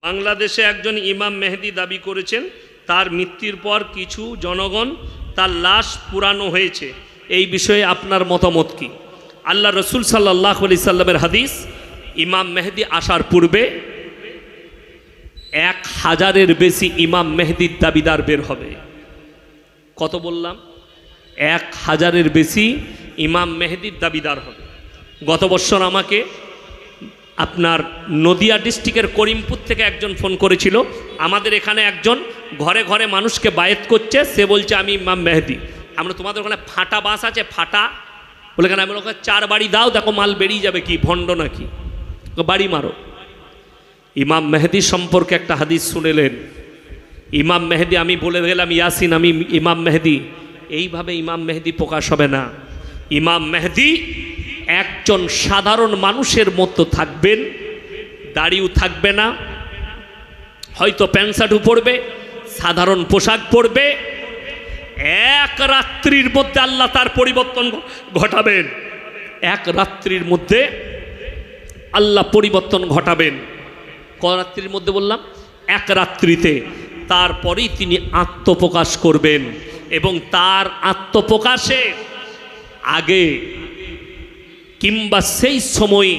বাংলাদেশে একজন ইমাম মেহেদি দাবি করেছেন তার মৃত্যুর পর কিছু জনগণ তার লাশ পুরানো হয়েছে। এই বিষয়ে আপনার মতামত কি? আল্লাহ রসুল সাল্লাল্লাহু আলাইহি সাল্লামের হাদিস, ইমাম মেহেদি আসার পূর্বে 1000-এর বেশি ইমাম মেহেদির দাবিদার বের হবে। কত বললাম? 1000-এর বেশি ইমাম মেহেদির দাবিদার হবে। গত বছর আমাকে আপনার নদিয়া ডিস্ট্রিক্টের করিমপুর থেকে একজন ফোন করেছিল, আমাদের এখানে একজন ঘরে ঘরে মানুষকে বায়েত করছে, সে বলছে আমি ইমাম মেহেদি। আমরা তোমাদের ওখানে ফাটা বাস আছে, ফাটা বলে কেন? আমি ওখানে 4 বাড়ি দাও, দেখো মাল বেরিয়ে যাবে। কি ভণ্ড নাকি? বাড়ি মারো। ইমাম মেহেদি সম্পর্কে একটা হাদিস শুনেলেন, ইমাম মেহেদি, আমি বলে গেলাম ইয়াসিন আমি ইমাম মেহেদি, এইভাবে ইমাম মেহেদি প্রকাশ হবে না। ইমাম মেহেদি একজন সাধারণ মানুষের মতো থাকবেন, দাড়িও থাকবে না, হয়তো প্যান্ট শার্টও পরবে, সাধারণ পোশাক পরবে। এক রাত্রির মধ্যে আল্লাহ তার পরিবর্তন ঘটাবেন। এক রাত্রির মধ্যে আল্লাহ পরিবর্তন ঘটাবেন। ক রাত্রির মধ্যে বললাম? এক রাত্রিতে। তারপরেই তিনি আত্মপ্রকাশ করবেন এবং তার আত্মপ্রকাশে আগে কিংবা সেই সময়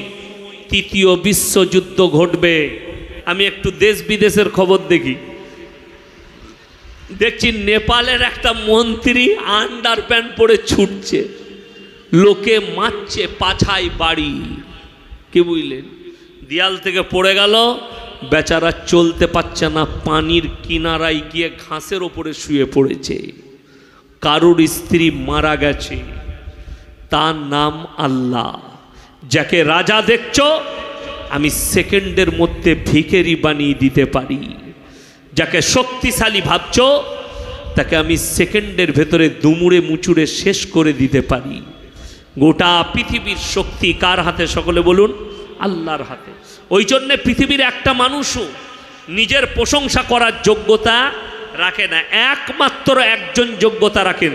৩য় বিশ্বযুদ্ধ ঘটবে। আমি একটু দেশ বিদেশের খবর দেখছি নেপালের একটা মন্ত্রী আন্ডার প্যান্ট পরে ছুটছে, লোকে মারছে, পাছায় বাড়ি। কি বুঝলেন? দেয়াল থেকে পড়ে গেল, বেচারা চলতে পারছে না, পানির কিনারায় গিয়ে ঘাসের ওপরে শুয়ে পড়েছে। কারুর স্ত্রী মারা গেছে। তার নাম আল্লাহ। যাকে রাজা দেখছো, আমি সেকেন্ডের মধ্যে ভিখারি বানিয়ে দিতে পারি। যাকে শক্তিশালী ভাবছো, তাকে আমি সেকেন্ডের ভেতরে দুমুড়ে মুচুড়ে শেষ করে দিতে পারি। গোটা পৃথিবীর শক্তি কার হাতে? সকলে বলুন, আল্লাহর হাতে। ওই জন্যে পৃথিবীর একটা মানুষও নিজের প্রশংসা করার যোগ্যতা রাখে না। একমাত্র একজন যোগ্যতা রাখেন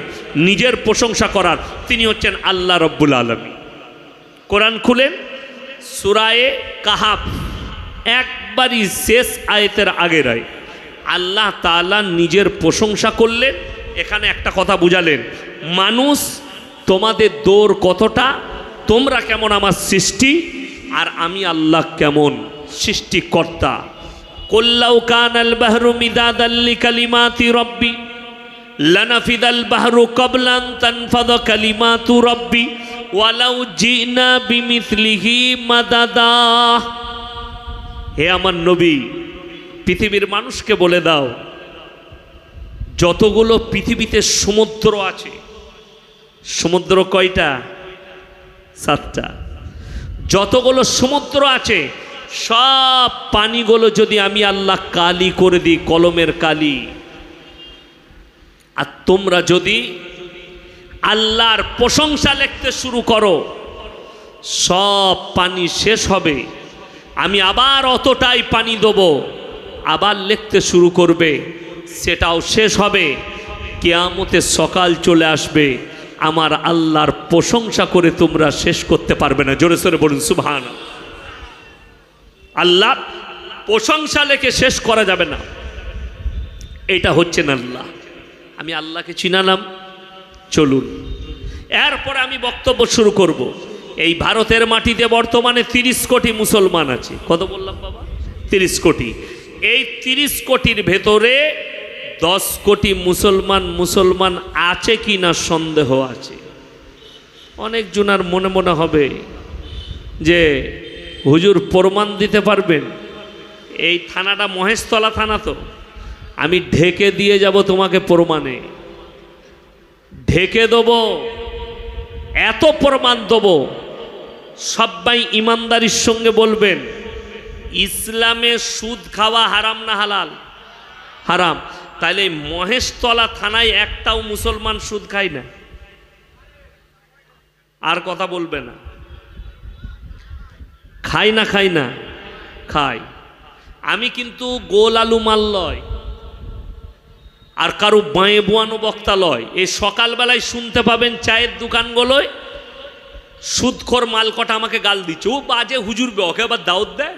নিজের প্রশংসা করার, তিনি হচ্ছেন আল্লাহ রব্বুল আলামিন। কোরআন খুলেন, সূরায়ে কাহাফ একবারই শেষ আয়াতের আগের আয়াত আল্লাহ তাআলা নিজের প্রশংসা করলেন। এখানে একটা কথা বুঝালেন, মানুষ তোমাদের দৌড় কতটা, তোমরা কেমন আমার সৃষ্টি, আর আমি আল্লাহ কেমন সৃষ্টিকর্তা। কুল্লাউ কানাল বাহরু মিদাদাল লিকালিমাতি রব্বি লানাফিদাল বাহরু ক্বাবলা আন তানফাদা কালিমাতু রব্বি ওয়ালাউ জিনা বিমিসলিহি মাদাদা। হে আমার নবী, পৃথিবীর মানুষকে বলে দাও, যতগুলো পৃথিবীতে সমুদ্র আছে, সমুদ্র কয়টা? 7টা। যতগুলো সমুদ্র আছে, সব পানিগুলো যদি আমি আল্লাহ কালি করে দিই, কলমের কালি, আর তোমরা যদি আল্লাহর প্রশংসা লিখতে শুরু করো, সব পানি শেষ হবে। আমি আবার অতটাই পানি দেবো, আবার লিখতে শুরু করবে, সেটাও শেষ হবে। কিয়ামতের সকাল চলে আসবে, আমার আল্লাহর প্রশংসা করে তোমরা শেষ করতে পারবে না। জোরে সোরে বলুন সুবহানাল্লাহ। আল্লাহ প্রশংসা লেখে শেষ করা যাবে না। এটা হচ্ছেন আল্লাহ। আমি আল্লাহকে চিনালাম, চলুন এরপরে আমি বক্তব্য শুরু করব। এই ভারতের মাটিতে বর্তমানে 30 কোটি মুসলমান আছে। কত বললাম বাবা? 30 কোটি। এই 30 কোটির ভেতরে 10 কোটি মুসলমান আছে কি না সন্দেহ আছে। অনেক জনার মনে মনে হবে যে হুজুর প্রমাণ দিতে পারবেন? এই থানাটা মহেশতলা থানা, তো আমি ঢেকে দিয়ে যাব তোমাকে, প্রমাণে ঢেকে দেব, এত প্রমাণ দেব। সবাই ইমানদারির সঙ্গে বলবেন, ইসলামে সুদ খাওয়া হারাম না হালাল? হারাম। তাইলে মহেশতলা থানায় একটাও মুসলমান সুদ খায় না? আর কথা বলবে না। খাই না? খাই না? খাই। আমি কিন্তু গোল আলু মাল লয়, আর কারো বাঁয়ে বোয়ানো বক্তা লয়। এই সকালবেলায় শুনতে পাবেন চায়ের দোকানগুলোয় সুদখোর মাল কটা আমাকে গাল দিচ্ছে, ও বাজে হুজুর, ওকে আবার দাওয়াত দেয়।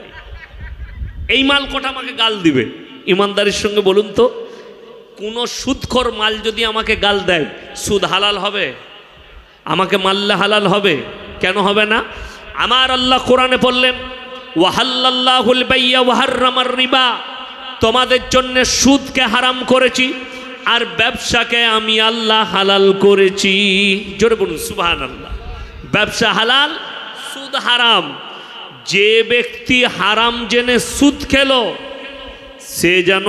এই মাল কটা আমাকে গাল দিবে? ইমানদারির সঙ্গে বলুন তো, কোনো সুদখোর মাল যদি আমাকে গাল দেয়, সুদ হালাল হবে? আমাকে মারলে হালাল হবে? কেন হবে না? আমার আল্লাহ কোরআনে বললেন, ওয়াহাল্লাল্লাহুল বাইয়া ওয়া হাররামার রিবা, তোমাদের জন্য সুদকে হারাম করেছি আর ব্যবসাকে আমি আল্লাহ হালাল করেছি। জোরে বলুন সুবহানাল্লাহ। ব্যবসা হালাল, সুদ হারাম। যে ব্যক্তি হারাম জেনে সুদ খেলো, সে যেন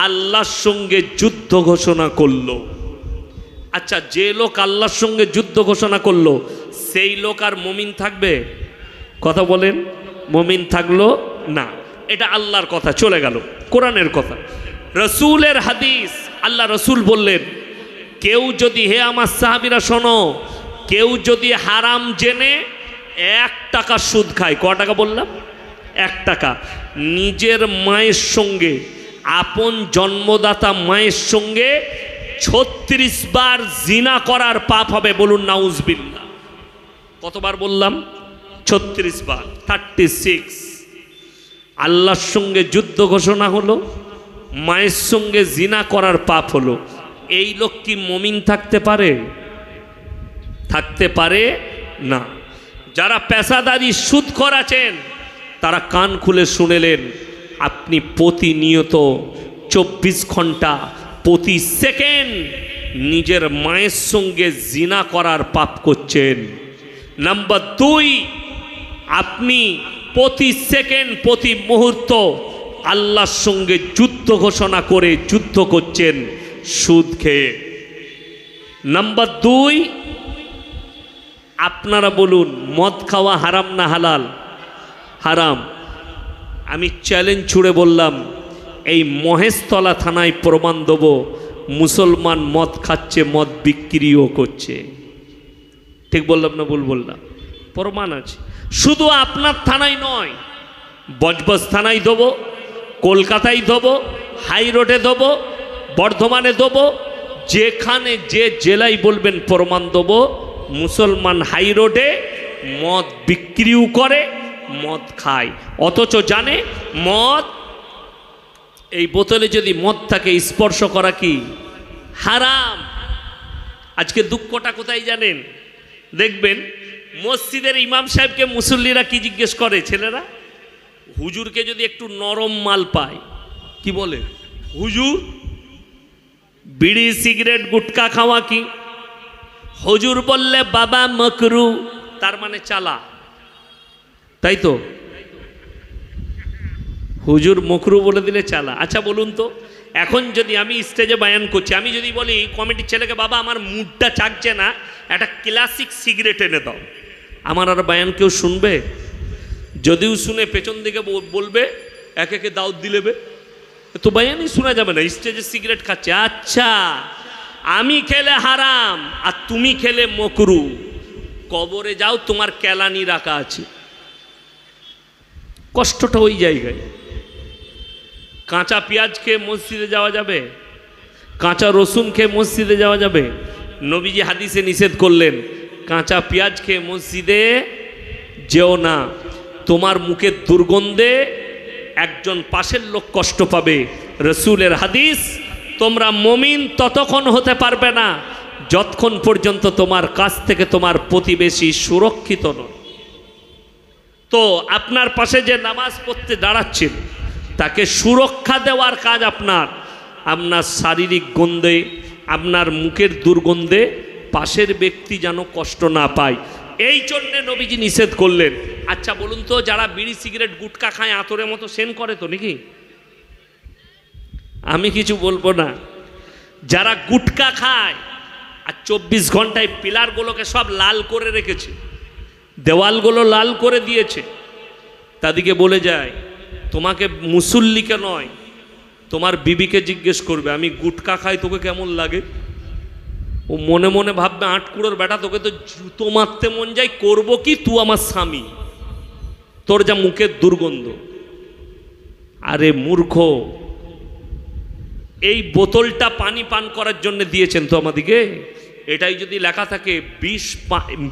আল্লাহর সঙ্গে যুদ্ধ ঘোষণা করলো। আচ্ছা, যে লোক আল্লাহর সঙ্গে যুদ্ধ ঘোষণা করলো, সেই লোক আর মুমিন থাকবে? কথা বলেন, মুমিন থাকলো না। এটা আল্লাহর কথা চলে গেল, কোরআনের কথা, রসুলের হাদিস। আল্লাহ রসুল বললেন, কেউ যদি, হে আমার সাহাবীরা শোনো, কেউ যদি হারাম জেনে 1 টাকা সুদ খায়, ক টাকা বললাম? 1 টাকা। নিজের মায়ের সঙ্গে, আপন জন্মদাতা মায়ের সঙ্গে 36 বার জিনা করার পাপ হবে। বলুন নাউজুবিল্লাহ। কতবার বললাম? 36 বার, 36। আল্লাহর সঙ্গে যুদ্ধ ঘোষণা হলো, মায়ের সঙ্গে জিনা করার পাপ হলো। এই লোক কি মুমিন থাকতে পারে? থাকতে পারে না। যারা পেশাদারি সুদখোর আছেন, তারা কান খুলে শুনেলেন, আপনি প্রতিনিয়ত 24 ঘন্টা প্রতি সেকেন্ড নিজের মায়ের সঙ্গে জিনা করার পাপ করছেন। নাম্বার 2, আপনি প্রতি সেকেন্ড প্রতি মুহূর্ত আল্লাহর সঙ্গে যুদ্ধ ঘোষণা করে যুদ্ধ করছেন সুদ খেয়ে। নাম্বার 2, আপনারা বলুন, মদ খাওয়া হারাম না হালাল? হারাম। আমি চ্যালেঞ্জ ছুড়ে বললাম, এই মহেশতলা থানায় প্রমাণ দেব, মুসলমান মদ খাচ্ছে, মদ বিক্রিও করছে। ঠিক বললাম না ভুল বললাম? প্রমাণ আছে। শুধু আপনার থানায় নয়, বজবজ থানায় দেবো, কলকাতায় দেবো, হাই রোডে দেবো, বর্ধমানে দেবো, যেখানে যে জেলায় বলবেন প্রমাণ দেবো। মুসলমান হাই রোডে মদ বিক্রিও করে, মদ খায়, অথচ জানে মদ, এই বোতলে যদি মদ থাকে, স্পর্শ করা কি হারাম। আজকে দুঃখটা কোথায় জানেন? দেখবেন মসজিদের ইমাম সাহেবকে মুসল্লিরা কি জিজ্ঞেস করে? ছেলেরা, হুজুরকে যদি একটু নরম মাল পায়, কি বলে? হুজুর, বিড়ি সিগারেট গুটকা খাওয়া কি? হুজুর বললে বাবা মকরু, তার মানে চালা, তাই তো? হুজুর মকরু বলে দিলে চালা। আচ্ছা বলুন তো, এখন যদি আমি স্টেজে বায়ান করছি, আমি যদি বলি কমিটির ছেলেকে, বাবা আমার মুডটা চাকছে না, একটা ক্লাসিক সিগারেট এনে দাও, আমার আর বায়ান কেউ শুনবে? যদিও শুনে পেছন দিকে বলবে, একে একে দাউদ দিলেবে, তো বায়ানই শোনা যাবে না। স্টেজে সিগারেট খাচ্ছে, আচ্ছা আমি খেলে হারাম আর তুমি খেলে মকরু, কবরে যাও, তোমার কেলানি রাখা আছে। কষ্টটা ওই জায়গায়। কাঁচা পেঁয়াজ খেয়ে মসজিদে যাওয়া যাবে? কাঁচা রসুন খেয়ে মসজিদে যাওয়া যাবে? নবীজি হাদিসে নিষেধ করলেন, কাঁচা পেঁয়াজ খেয়ে মসজিদে যেও না, তোমার মুখের দুর্গন্ধে একজন পাশের লোক কষ্ট পাবে। রসুলের হাদিস, তোমরা মুমিন ততক্ষণ হতে পারবে না যতক্ষণ পর্যন্ত তোমার কাছ থেকে তোমার প্রতিবেশী সুরক্ষিত নয়। তো আপনার পাশে যে নামাজ পড়তে দাঁড়াচ্ছেন, তাকে সুরক্ষা দেওয়ার কাজ আপনার। আপনার শারীরিক গন্ধে, আপনার মুখের দুর্গন্ধে পাশের ব্যক্তি যেন কষ্ট না পায়, এই জন্যে নবীজি নিষেধ করলেন। আচ্ছা বলুন তো, যারা বিড়ি সিগারেট গুটকা খায়, আতরের মতো সেন করে তো নাকি? আমি কিছু বলবো না। যারা গুটকা খায় আর 24 ঘন্টায় পিলারগুলোকে সব লাল করে রেখেছে, দেওয়ালগুলো লাল করে দিয়েছে, তাদেরকে বলে যায়, তোমাকে মুসল্লিকে নয়, তোমার বিবিকে জিজ্ঞেস করবে, আমি গুটকা খাই, তোকে কেমন লাগে? ও মনে মনে ভাববে, আটকুড়োর বেটা, তোকে তো জুতো মারতে মন যায়, করবো কি? তুই আমার স্বামী, তোর যা মুখের দুর্গন্ধ। আরে মূর্খ, এই বোতলটা পানি পান করার জন্য দিয়েছেন তো আমাদিকে। এটাই যদি লেখা থাকে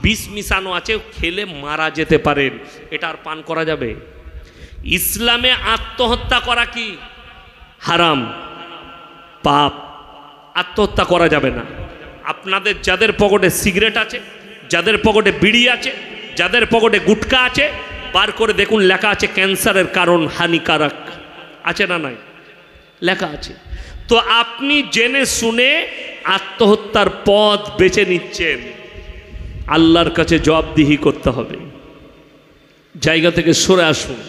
বিষ মিশানো আছে, খেলে মারা যেতে পারেন, এটা আর পান করা যাবে? ইসলামে আত্মহত্যা করা কি হারাম, পাপ, আত্মহত্যা করা যাবে না। আপনাদের যাদের পকেটে সিগারেট আছে, যাদের পকেটে বিড়ি আছে, যাদের পকেটে গুটকা আছে, বার করে দেখুন লেখা আছে ক্যান্সারের কারণ, হানিকারক, আছে না নাই? লেখা আছে। তো আপনি জেনে শুনে আত্মহত্যার পথ বেছে নিচ্ছেন, আল্লাহর কাছে জবাবদিহি করতে হবে। জায়গা থেকে সরে আসুন।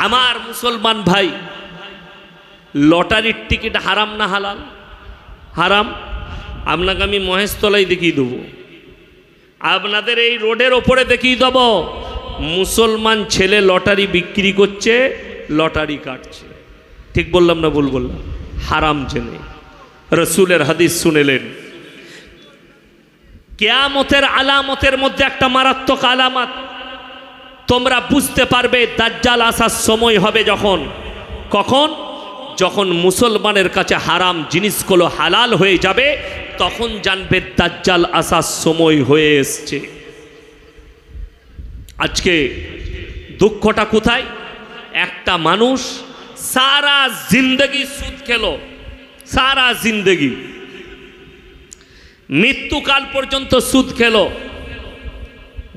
আমার মুসলমান ভাই, লটারির টিকিট হারাম না হালাল? হারাম। আপনাকে আমি মহেশতলায় দেখিয়ে দেবো, আপনাদের এই রোডের ওপরে দেখিয়ে দেব মুসলমান ছেলে লটারি বিক্রি করছে, লটারি কাটছে। ঠিক বললাম না ভুল বললাম? হারাম জেনে রসুলের হাদিস শুনেলেন। কিয়ামতের আলামতের মধ্যে একটা মারাত্মক আলামত তোমরা বুঝতে পারবে, দাজ্জাল আসার সময় হবে যখন, কখন? যখন মুসলমানের কাছে হারাম জিনিসগুলো হালাল হয়ে যাবে, তখন জানবে দাজ্জাল আসার সময় হয়ে এসছে। আজকে দুঃখটা কোথায়? একটা মানুষ সারা জিন্দগি সুদ খেলো, সারা জিন্দগি, মৃত্যুকাল পর্যন্ত সুদ খেলো।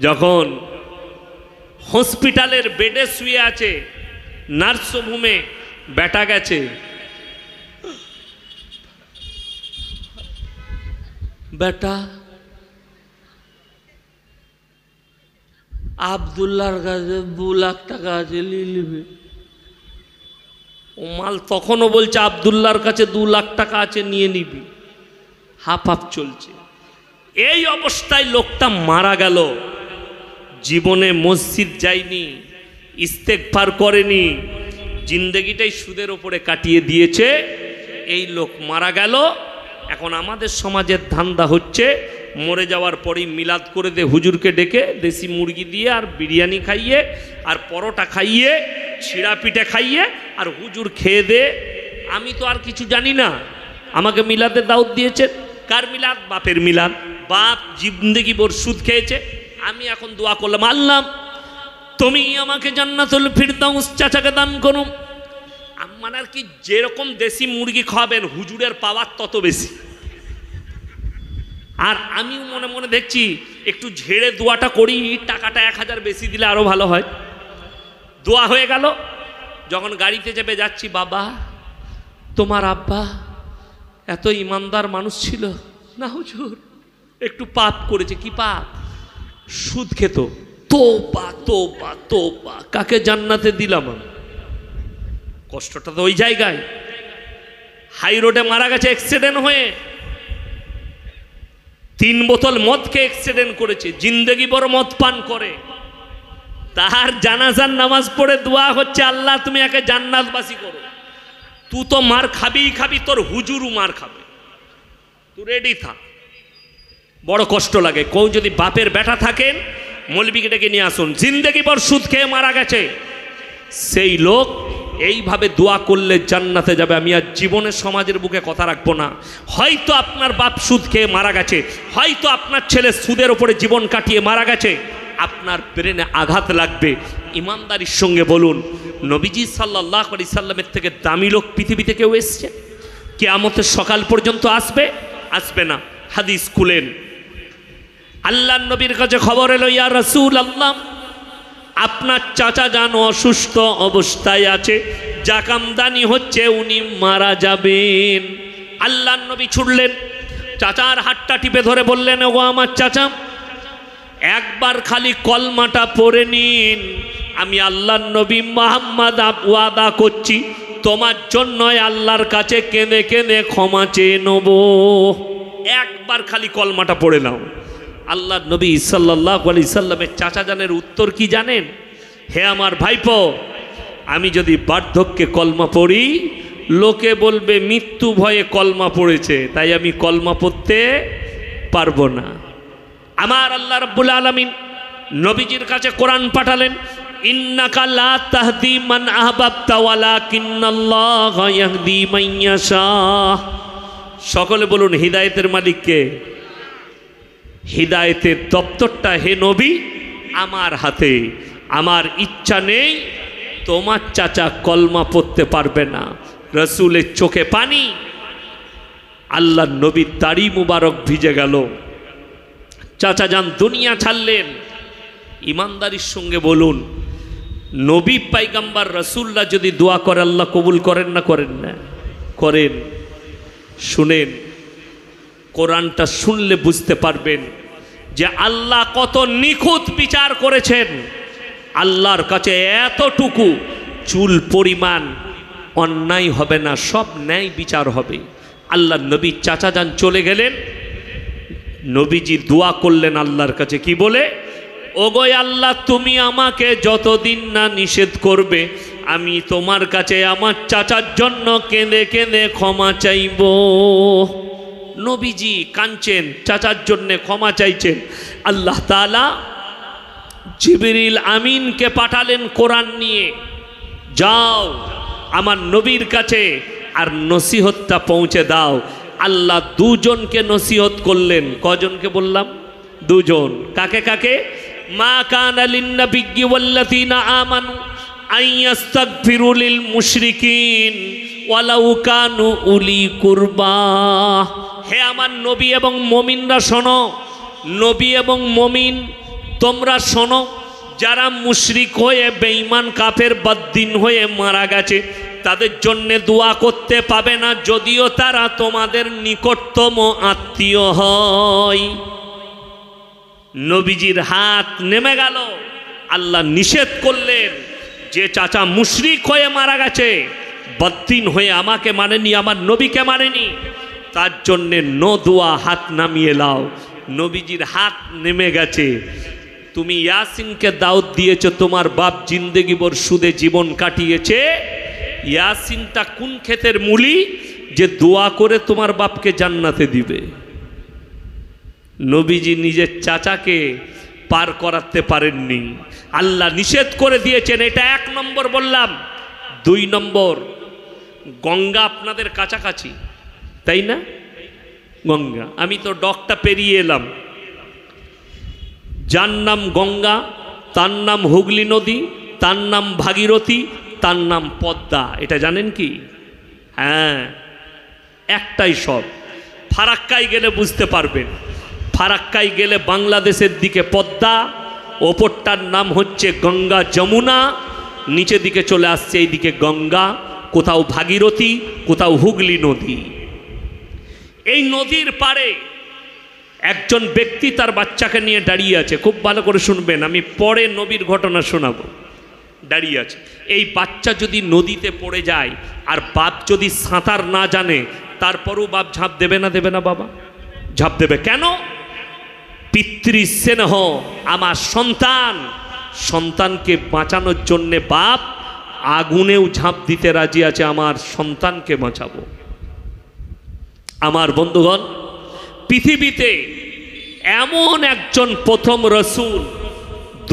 যখন হসপিটালের বেডে শুয়ে আছে, নার্সিংহোমে বেটা গেছে, বেটা আবদুল্লাহর কাছে 2 লাখ টাকা আছে, নিয়ে ও মাল তখনও বলছে আবদুল্লাহর কাছে 2 লাখ টাকা আছে, নিয়ে নিবি। হাফ হাফ চলছে। এই অবস্থায় লোকটা মারা গেল। জীবনে মসজিদ যায়নি, ইস্তেগফার করেনি, জিন্দগিটাই সুদের ওপরে কাটিয়ে দিয়েছে। এই লোক মারা গেল। এখন আমাদের সমাজের ধান্দা হচ্ছে মরে যাওয়ার পরেই মিলাদ করে দে, হুজুরকে ডেকে দেশি মুরগি দিয়ে আর বিরিয়ানি খাইয়ে আর পরোটা খাইয়ে ছিঁড়া পিঠে খাইয়ে আর হুজুর খেয়ে দে। আমি তো আর কিছু জানি না, আমাকে মিলাদের দাওয়াত দিয়েছেন। কার মিলাদ? বাপের মিলাদ। বাপ জিন্দগি ভর সুদ খেয়েছে। আমি এখন দোয়া করলাম, আল্লাহ তুমি আমাকে জান্নাতুল ফিরদাউস চাচাকে দান করো। আমার আর কি, যেরকম দেশি মুরগি খাবেন হুজুরের পাওয়ার তত বেশি। আর আমিও মনে মনে দেখছি একটু ঝেড়ে দোয়াটা করি, টাকাটা 1000 বেশি দিলে আরো ভালো হয়। দোয়া হয়ে গেল। যখন গাড়িতে চেপে যাচ্ছি, বাবা তোমার আব্বা এত ইমানদার মানুষ ছিল না হুজুর, একটু পাপ করেছে। কি পাপ? সুদ খেত। তোবা তোবা তোবা, কাকে জান্নাতে দিলাম আমি? কষ্টটা তো ওই জায়গায়। হাই রোডে মারা গেছে অ্যাক্সিডেন্ট হয়ে, 3 বোতল মদ খেয়ে অ্যাক্সিডেন্ট করেছে, জিন্দগি বড় মদ পান করে। তার জানাজার নামাজ পড়ে দোয়া হচ্ছে, আল্লাহ তুমি একে জান্নাতবাসী করো। তুই তো মার খাবিই খাবি, তোর হুজুরও মার খাবে, তুই রেডি থাক। বড় কষ্ট লাগে। কেউ যদি বাপের বেটা থাকেন, মৌলবীকে ডেকে নিয়ে আসুন, জিন্দগি ভর সুদ খেয়ে মারা গেছে, সেই লোক এইভাবে দোয়া করলে জান্নাতে যাবে। আমি আর জীবনের সমাজের বুকে কথা রাখবো না। হয়তো আপনার বাপ সুদ খেয়ে মারা গেছে, হয়তো আপনার ছেলে সুদের ওপরে জীবন কাটিয়ে মারা গেছে, আপনার ব্রেনে আঘাত লাগবে। ইমানদারির সঙ্গে বলুন, নবীজি সাল্লাল্লাহু আলাইহি সাল্লামের থেকে দামি লোক পৃথিবীতে কেউ এসছে? কিয়ামতের সকাল পর্যন্ত আসবে? আসবে না। হাদিস খুলেন, আল্লাহর নবীর কাছে খবর এলো, ইয়া রাসূলুল্লাহ আপনার চাচা যান অসুস্থ অবস্থায় আছে, জাকামদানি হচ্ছে, উনি মারা যাবেন। আল্লাহর নবী ছুটলেন, চাচার হাতটা টিপে ধরে বললেন, ওগো আমার চাচা, একবার খালি কলমাটা পড়ে নিন। আমি আল্লাহর নবী মুহাম্মদ ওয়াদা করছি তোমার জন্য আল্লাহর কাছে কেঁদে কেঁদে ক্ষমা চেয়ে নেব। একবার খালি কলমাটা পড়ে নাও। আল্লাহর নবী সাল্লাল্লাহু আলাইহি সাল্লামের চাচা জানের উত্তর কি জানেন? হে আমার ভাইপো, আমি যদি বার্ধক্যে কলমা পড়ি, লোকে বলবে মৃত্যু ভয়ে কলমা পড়েছে, তাই আমি কলমা পড়তে পারবো না। আমার আল্লাহ রাব্বুল আলামিন নবীজির কাছে কোরআন পাঠালেন, ইন্নাকা লা তাহদি মান আহবাবতা ওয়ালাকিন্নাল্লাহা ইয়াহদি মান ইয়াশা। সকলে বলুন, হিদায়েতের মালিক কে? হিদায়েতের দপ্তরটা হে নবী আমার হাতে। আমার ইচ্ছা নেই, তোমার চাচা কলমা পড়তে পারবে না। রসুলের চোখে পানি, আল্লাহ নবীর দাড়ি মুবারক ভিজে গেল। চাচা যান দুনিয়া ছাড়লেন। ইমানদারির সঙ্গে বলুন, নবী পাইগাম্বার রসুল্লাহ যদি দোয়া করে আল্লাহ কবুল করেন না করেন না? করেন। শুনেন, কোরআনটা শুনলে বুঝতে পারবেন যে আল্লাহ কত নিখুঁত বিচার করেছেন। আল্লাহর কাছে এতটুকু চুল পরিমাণ অন্যায় হবে না, সব ন্যায় বিচার হবে। আল্লাহ নবী চাচা যান চলে গেলেন, নবীজি দোয়া করলেন আল্লাহর কাছে কি বলে, ওগো আল্লাহ তুমি আমাকে যতদিন না নিষেধ করবে আমি তোমার কাছে আমার চাচার জন্য কেঁদে কেঁদে ক্ষমা চাইব। নবীজি কাঁদছেন, চাচার জন্য ক্ষমা চাইছেন। আল্লাহ তাআলা জিবরিল আমিনকে পাঠালেন কোরআন নিয়ে, যাও আমার নবীর কাছে আর নসিহতটা পৌঁছে দাও। আল্লাহ দুজনকে নসিহত করলেন। কজনকে বললাম? দুজন। কাকে কাকে? মা কানা লিন্নাবিয়্যি ওয়াল্লাযীনা আমানু আইয়াস্তাগফিরু লিল মুশরিকিন ওয়ালাউ কানু উলি কুরবা। হে আমার নবী এবং মুমিনরা শোনো, নবী এবং মুমিন তোমরা শোনো, যারা মুশরিক হয়ে বেঈমান কাফের বদ্দিন হয়ে মারা গেছে তাদের জন্য দোয়া করতে পাবে না, যদিও তারা তোমাদের নিকটতম আত্মীয় হয়। নবীজির হাত নেমে গেল। আল্লাহ নিষেধ করলেন যে চাচা মুশরিক হয়ে মারা গেছে, বদ্দিন হয়ে আমাকে মানেনি, আমার নবীকে মানেনি, তার জন্যে নো দোয়া, হাত নামিয়ে লাও। নবীজির হাত নেমে গেছে। তুমি ইয়াসিনকে দাওয়াত দিয়েছ, তোমার বাপ জিন্দেগি ভর সুদে জীবন কাটিয়েছে। ইয়াসিনটা কোন ক্ষেতের মূলি যে দোয়া করে তোমার বাপকে জান্নাতে দিবে? নবীজি নিজের চাচাকে পার করাতে পারেননি, আল্লাহ নিষেধ করে দিয়েছেন। এটা 1 নম্বর বললাম। 2 নম্বর, গঙ্গা আপনাদের কাছাকাছি, তাই না? গঙ্গা, আমি তো ডকটা পেরিয়ে এলাম। যার নাম গঙ্গা তার নাম হুগলি নদী, তার নাম ভাগীরথী, তার নাম পদ্মা। এটা জানেন কি? হ্যাঁ, একটাই সব। ফারাক্কায় গেলে বুঝতে পারবেন। ফারাক্কায় গেলে বাংলাদেশের দিকে পদ্মা, ওপরটার নাম হচ্ছে গঙ্গা যমুনা, নিচের দিকে চলে আসছে এইদিকে গঙ্গা, কোথাও ভাগীরথী, কোথাও হুগলি নদী। এই নদীর পাড়ে একজন ব্যক্তি তার বাচ্চাকে নিয়ে দাঁড়িয়ে আছে। খুব ভালো করে শুনবেন, আমি পরে নবীর ঘটনা শোনাবো। দাঁড়িয়ে আছে, এই বাচ্চা যদি নদীতে পড়ে যায় আর বাপ যদি সাঁতার না জানে, তারপরও বাপ ঝাঁপ দেবে না? দেবে না? বাবা ঝাঁপ দেবে। কেন? পিতৃস্নেহ। আমার সন্তানকে বাঁচানোর জন্যে বাপ আগুনেও ঝাঁপ দিতে রাজি আছে, আমার সন্তানকে বাঁচাবো। আমার বন্ধুগণ, পৃথিবীতে এমন একজন প্রথম রসুল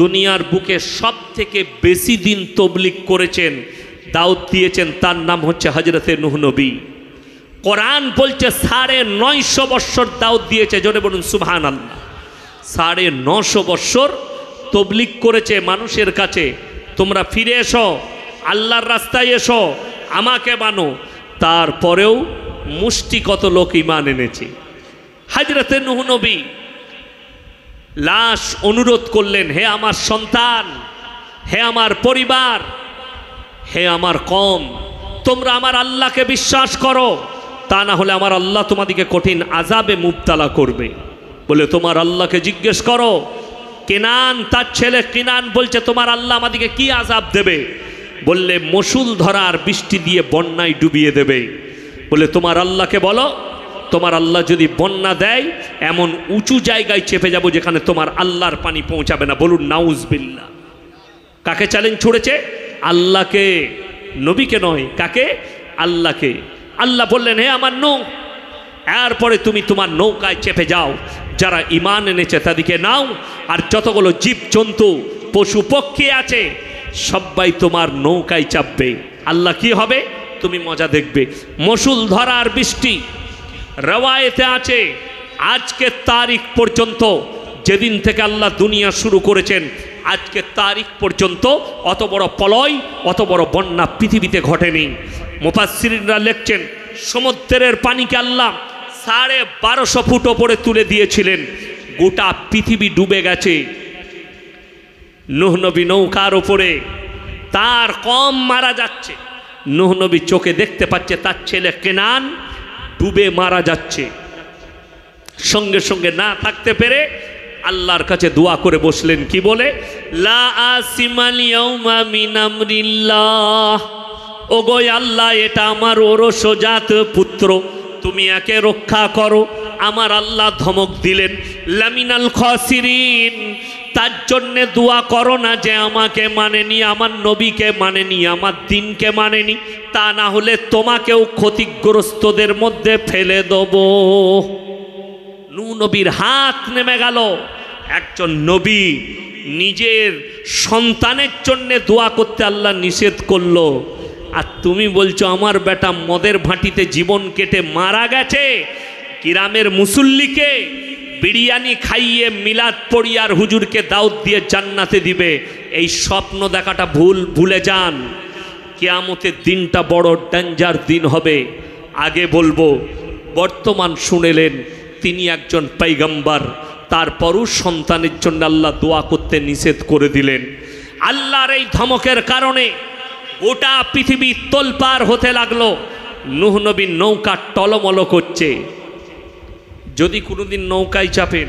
দুনিয়ার বুকে সব থেকে বেশি দিন তবলিগ করেছেন, দাওয়াত দিয়েছেন, তার নাম হচ্ছে হযরতে নূহ নবী। কোরআন বলছে 950 বৎসর দাওয়াত দিয়েছে। জোরে বলুন সুবহানাল্লাহ। 950 বৎসর তবলিগ করেছে মানুষের কাছে, তোমরা ফিরে এসো, আল্লাহর রাস্তায় এসো, আমাকে মানো। তারপরেও মুষ্টি কত লোক ঈমান এনেছে। হযরতে নূহ নবী লাশ অনুরোধ করলেন, হে আমার সন্তান, হে আমার পরিবার, হে আমার কওম, তোমরা আমার আল্লাহকে বিশ্বাস করো, তা না হলে আমার আল্লাহ তোমাদেরকে কঠিন আযাবে মুবতালা করবে। বলে তোমার আল্লাহকে জিজ্ঞেস করো। কেনান, তার ছেলে কিনান বলছে, তোমার আল্লাহ আমাদেরকে কি আযাব দেবে? বললে মসুল ধরার বৃষ্টি দিয়ে বন্যায় ডুবিয়ে দেবে। বলে তোমার আল্লাহকে বলো, তোমার আল্লাহ যদি বন্যা দেয় এমন উঁচু জায়গায় চেপে যাব যেখানে তোমার আল্লাহর পানি পৌঁছাবে না। বলুন নাউজুবিল্লাহ। কাকে চ্যালেঞ্জ ছুড়েছে? আল্লাহকে, নবীকে নয়। কাকে? আল্লাহকে। আল্লাহ বললেন, হে আমার নূহ, এরপরে তুমি তোমার নৌকায় চেপে যাও, যারা ঈমান এনেছে তাদেরকে নাও, আর যতগুলো জীব জন্তু পশু পক্ষী আছে সবাই তোমার নৌকায় চাপবে। আল্লাহ কি হবে তুমি মজা দেখবে। মসুল ধরার বৃষ্টি। রওয়ায়েতে আছে আজকের তারিখ পর্যন্ত, যেদিন থেকে আল্লাহ দুনিয়া শুরু করেছেন, আজকে তারিখ পর্যন্ত অত বড় প্রলয়, অত বড় বন্যা পৃথিবীতে ঘটেনি। মুফাসসিরিনরা লিখছেন সমুদ্রের পানিকে আল্লাহ 1250 ফুট ওপরে তুলে দিয়েছিলেন, গোটা পৃথিবী ডুবে গেছে। নূহ নবী নৌকার ওপরে, তার কম মারা যাচ্ছে, নূহ নবী চোখে দেখতে পাচ্ছে তার ছেলে কেনান ডুবে মারা যাচ্ছে। সঙ্গে সঙ্গে না থাকতে পেরে আল্লাহর কাছে দোয়া করে বসলেন, কি বলে? লা আসিমাল ইয়াউমা মিন আমরিল্লাহ, ওগো আল্লাহ, এটা আমার ওরসজাত পুত্র, তুমি একে রক্ষা করো। আমার আল্লাহ ধমক দিলেন, লামিনাল খাসিরিন, তার জন্যে দোয়া করো না যে আমাকে মানেনি, আমার নবীকে মানেনি, আমার দিনকে মানেনি, তা না হলে তোমাকেও ক্ষতিগ্রস্তদের মধ্যে ফেলে দেব। নূহ নবীর হাত নেমে গেল। একজন নবী নিজের সন্তানের জন্য দোয়া করতে আল্লাহ নিষেধ করলো, আর তুমি বলছো আমার বেটা মদের ভাঁটিতে জীবন কেটে মারা গেছে, গ্রামের মুসল্লিকে বিরিয়ানি খাইয়ে মিলাদ পড়িয়ে আর হুজুরকে দাওয়াত দিয়ে জান্নাতে দিবে। এই স্বপ্ন দেখাটা ভুলে যান। কিয়ামতের দিনটা বড় ডেঞ্জার দিন হবে। আগে বলবো, বর্তমান শুনেলেন তিনি একজন পয়গম্বর, তারপরও সন্তানের জন্য আল্লাহ দোয়া করতে নিষেধ করে দিলেন। আল্লাহর এই ধমকের কারণে গোটা পৃথিবী তোলপাড় হতে লাগলো। নূহ নবীর নৌকা টলমল করছে। যদি কোনোদিন নৌকায় চাপেন,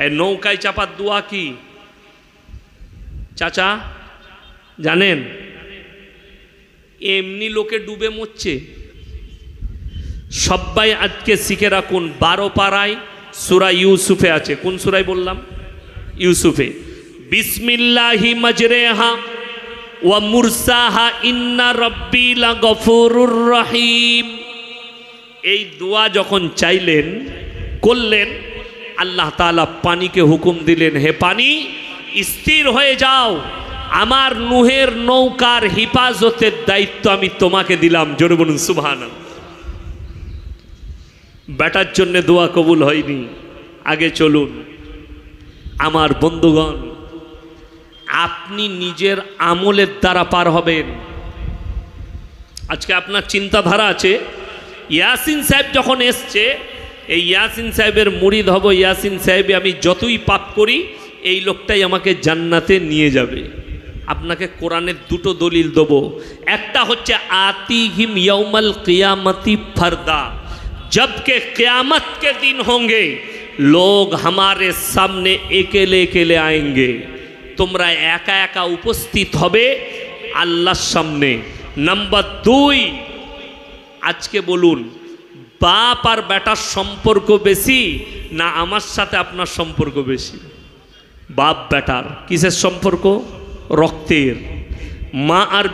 এই নৌকায় চাপার দোয়া কি চাচা জানেন? এমনি লোকে ডুবে মরছে। সবাই আজকে শিখে রাখুন, 12 পারায় সূরা ইউসুফে আছে। কোন সূরায় বললাম? ইউসুফে। বিসমিল্লাহি মাজরেহা ওয়া মুরসাহা ইন্না রাব্বি লাগফুরুর রহিম। এই দোয়া যখন চাইলেন, করলেন, আল্লাহ তাআলা পানিকে হুকুম দিলেন, হে পানি স্থির হয়ে যাও, আমার নূহের নৌকার হিফাজতের দায়িত্ব আমি তোমাকে দিলাম। জোরে বলুন সুবহানাল্লাহ। বেটার জন্য দোয়া কবুল হয়নি। আগে চলুন আমার বন্ধুগণ, আপনি নিজের আমলের দ্বারা পার হবেন। আজকে আপনার চিন্তাধারা আছে ইয়াসিন সাহেব যখন এসছে, এই ইয়াসিন সাহেবের মুরিদ হব, ইয়াসিন সাহেব আমি যতই পাপ করি এই লোকটাই আমাকে জান্নাতে নিয়ে যাবে। আপনাকে কোরআনের দুটো দলিল দেব। একটা হচ্ছে आतीहिम यौमल क़ियामती फरदा, जबकि क़यामत के दिन होंगे लोग हमारे सामने अकेले अकेले आएंगे। তোমরা একা একা উপস্থিত হবে আল্লাহর সামনে। নাম্বার 2, আজকে বলুন, বাপ আর বেটার সম্পর্ক বেশি না আমার সাথে আপনার সম্পর্ক বেশি? বাপ বেটার কিসের সম্পর্ক? রক্তের। মা আর